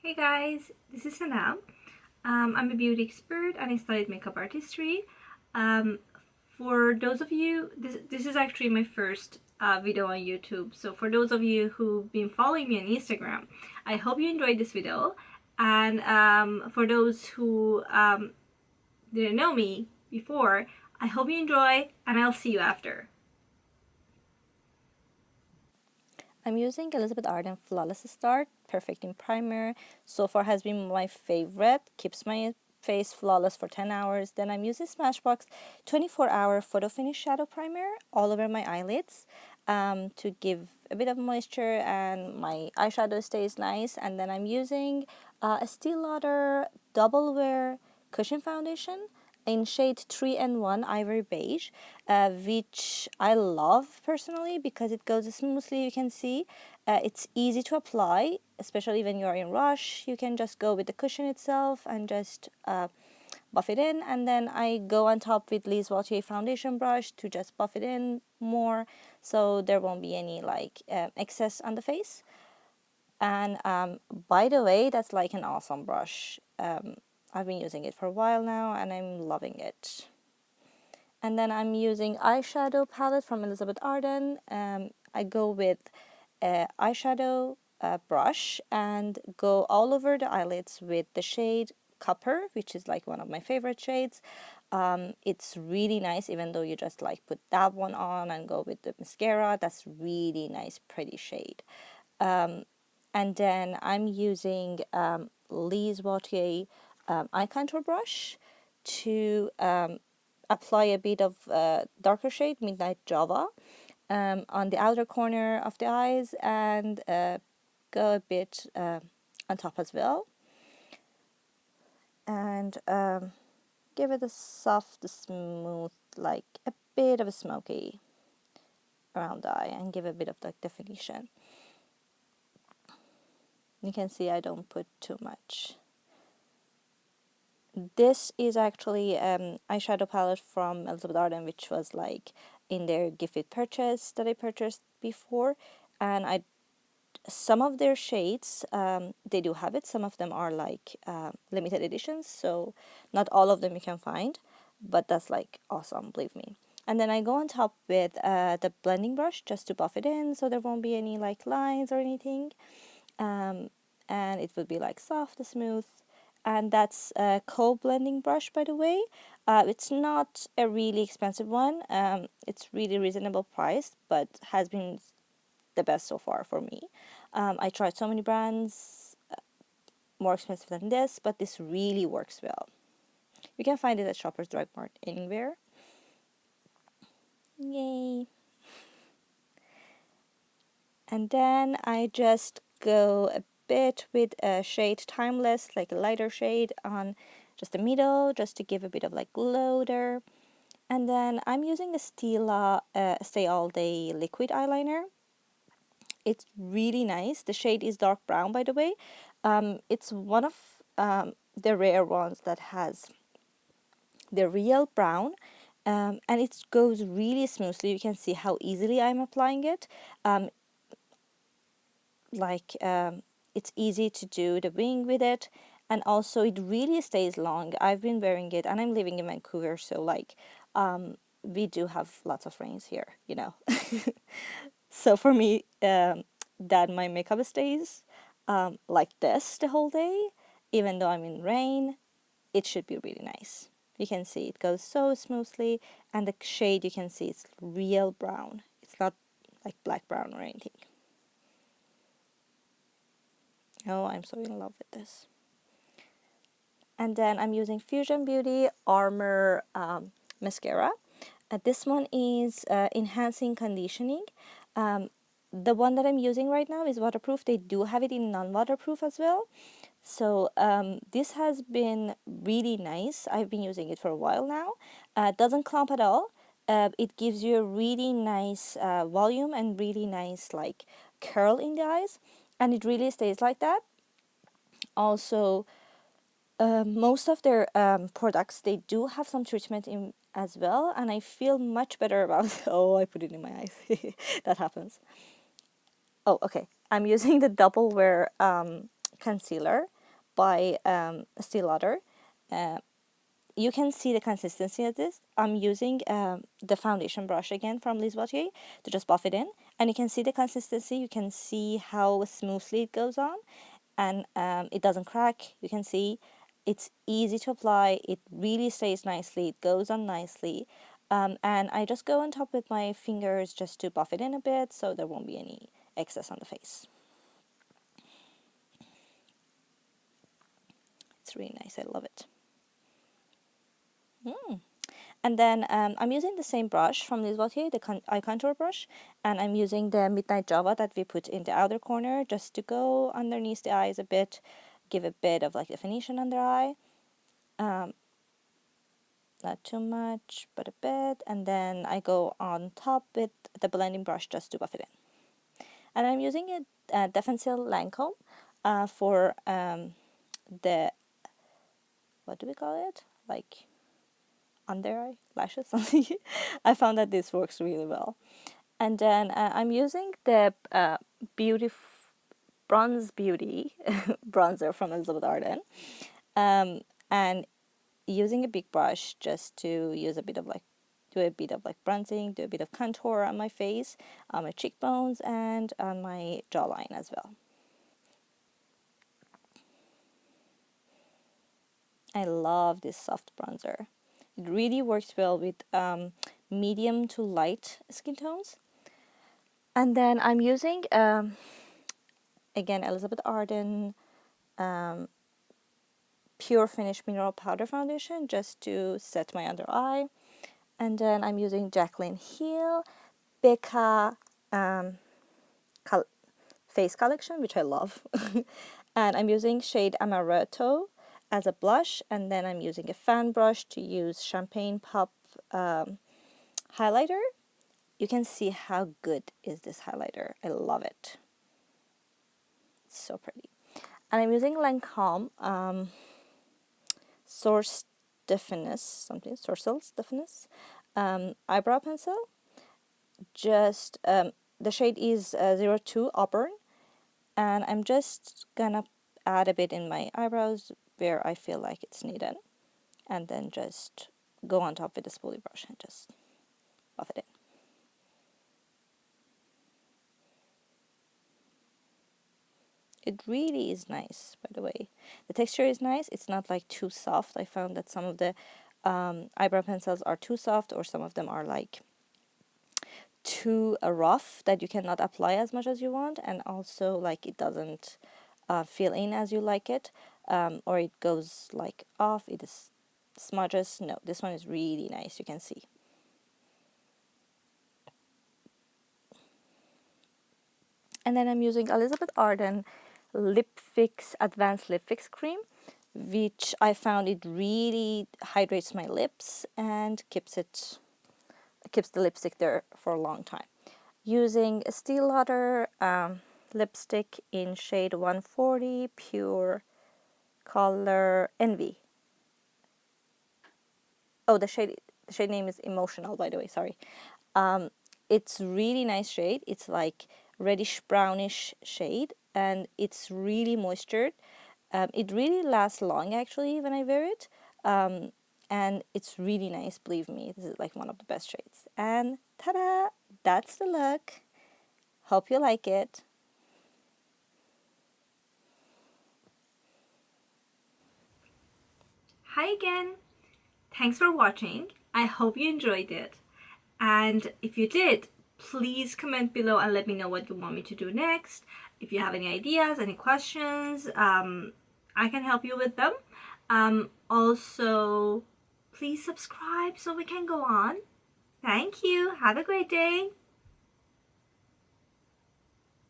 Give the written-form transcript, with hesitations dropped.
Hey guys, this is Sanam. I'm a beauty expert and I studied makeup artistry. Um, for those of you, this is actually my first video on YouTube. So for those of you who've been following me on Instagram, I hope you enjoyed this video. And for those who didn't know me before, I hope you enjoy and I'll see you after. I'm using Elizabeth Arden Flawless Start Perfecting Primer. So far has been my favorite. Keeps my face flawless for 10 hours. Then I'm using Smashbox 24-hour Photo Finish Shadow Primer all over my eyelids to give a bit of moisture and my eyeshadow stays nice. And then I'm using Estée Lauder Double Wear Cushion Foundation in shade 3 and 1 ivory beige, which I love personally because it goes smoothly. You can see it's easy to apply, especially when you're in rush. You can just go with the cushion itself and just buff it in, and then I go on top with Liz Wautier foundation brush to just buff it in more so there won't be any excess on the face. And by the way, that's like an awesome brush. I've been using it for a while now and I'm loving it. And then I'm using eyeshadow palette from Elizabeth Arden. I go with eyeshadow brush and go all over the eyelids with the shade Copper, which is like one of my favorite shades. It's really nice, even though you just like put that one on and go with the mascara. That's really nice, pretty shade. And then I'm using Liz Wautier eye contour brush to apply a bit of darker shade, Midnight Java, on the outer corner of the eyes and go a bit on top as well. And give it a soft, smooth, like a bit of a smoky around the eye and give a bit of like definition. You can see I don't put too much. This is actually eyeshadow palette from Elizabeth Arden, which was like in their gift with purchase that I purchased before, and some of their shades they do have it. Some of them are like limited editions, so not all of them you can find, but that's like awesome, believe me. And then I go on top with the blending brush just to buff it in so there won't be any like lines or anything, and it will be like soft, smooth. And that's a co-blending brush, by the way. It's not a really expensive one. It's really reasonable priced, but has been the best so far for me. I tried so many brands more expensive than this, but this really works well. You can find it at Shoppers Drug Mart anywhere. Yay! And then I just go a bit with a shade Timeless, like a lighter shade on just the middle, just to give a bit of like glow there. And then I'm using the Stila Stay All Day liquid eyeliner. It's really nice. The shade is dark brown, by the way. It's one of the rare ones that has the real brown, and it goes really smoothly. You can see how easily I'm applying it. It's easy to do the wing with it, and also it really stays long. I've been wearing it and I'm living in Vancouver, so we do have lots of rains here. So for me, that my makeup stays like this the whole day, even though I'm in rain, it should be really nice. You can see it goes so smoothly, and the shade you can see it's real brown. It's not like black brown or anything. Oh, I'm so in love with this. And then I'm using Fusion Beauty Armour mascara. This one is enhancing conditioning. The one that I'm using right now is waterproof. They do have it in non-waterproof as well. So this has been really nice. I've been using it for a while now. It doesn't clump at all. It gives you a really nice volume and really nice like curl in the eyes, and it really stays like that. Also, most of their products, they do have some treatment in as well, and I feel much better about oh, I put it in my eyes. That happens. Oh, okay. I'm using the double wear concealer by Estée Lauder. You can see the consistency of this. I'm using the foundation brush again from Liz Vautier to just buff it in. And you can see the consistency. You can see how smoothly it goes on. And it doesn't crack. You can see it's easy to apply. It really stays nicely. It goes on nicely. And I just go on top with my fingers just to buff it in a bit so there won't be any excess on the face. It's really nice. I love it. And then I'm using the same brush from Liz Vautier, the eye contour brush, and I'm using the Midnight Java that we put in the outer corner just to go underneath the eyes a bit, give a bit of like definition under eye. Not too much, but a bit, and then I go on top with the blending brush just to buff it in. And I'm using a definicils Lancôme for the, what do we call it? Like under eye lashes. I found that this works really well. And then I'm using the Bronze Beauty bronzer from Elizabeth Arden, and using a big brush just to use a bit of like, do a bit of like bronzing, do a bit of contour on my face, on my cheekbones, and on my jawline as well. I love this soft bronzer. It really works well with medium to light skin tones. And then I'm using, again, Elizabeth Arden Pure Finish Mineral Powder Foundation just to set my under eye. And then I'm using Jaclyn Hill Becca face collection, which I love. And I'm using shade Amaretto as a blush, and then I'm using a fan brush to use Champagne Pop highlighter. You can see how good is this highlighter. I love it. It's so pretty. And I'm using Lancôme sourcils definis eyebrow pencil. Just the shade is 02 auburn, and I'm just gonna add a bit in my eyebrows where I feel like it's needed, and then just go on top with the spoolie brush and just buff it in. It really is nice, by the way. The texture is nice. It's not like too soft. I found that some of the eyebrow pencils are too soft, or some of them are like too rough that you cannot apply as much as you want, and also like it doesn't fill in as you like it, or it goes like off, it is smudges. No, this one is really nice, you can see. And then I'm using Elizabeth Arden Lip Fix Advanced Lip Fix Cream, which I found it really hydrates my lips and keeps the lipstick there for a long time. Using Estée Lauder lipstick in shade 140, pure color Envy. Oh, the shade name is Emotional, by the way, sorry. It's really nice shade. It's like reddish brownish shade, and it's really moistured. It really lasts long actually when I wear it, and it's really nice, believe me. This is like one of the best shades. And ta-da! That's the look. Hope you like it. Hi again. Thanks for watching. I hope you enjoyed it. And if you did, please comment below and let me know what you want me to do next. If you have any ideas, any questions, I can help you with them. Also, please subscribe so we can go on. Thank you. Have a great day.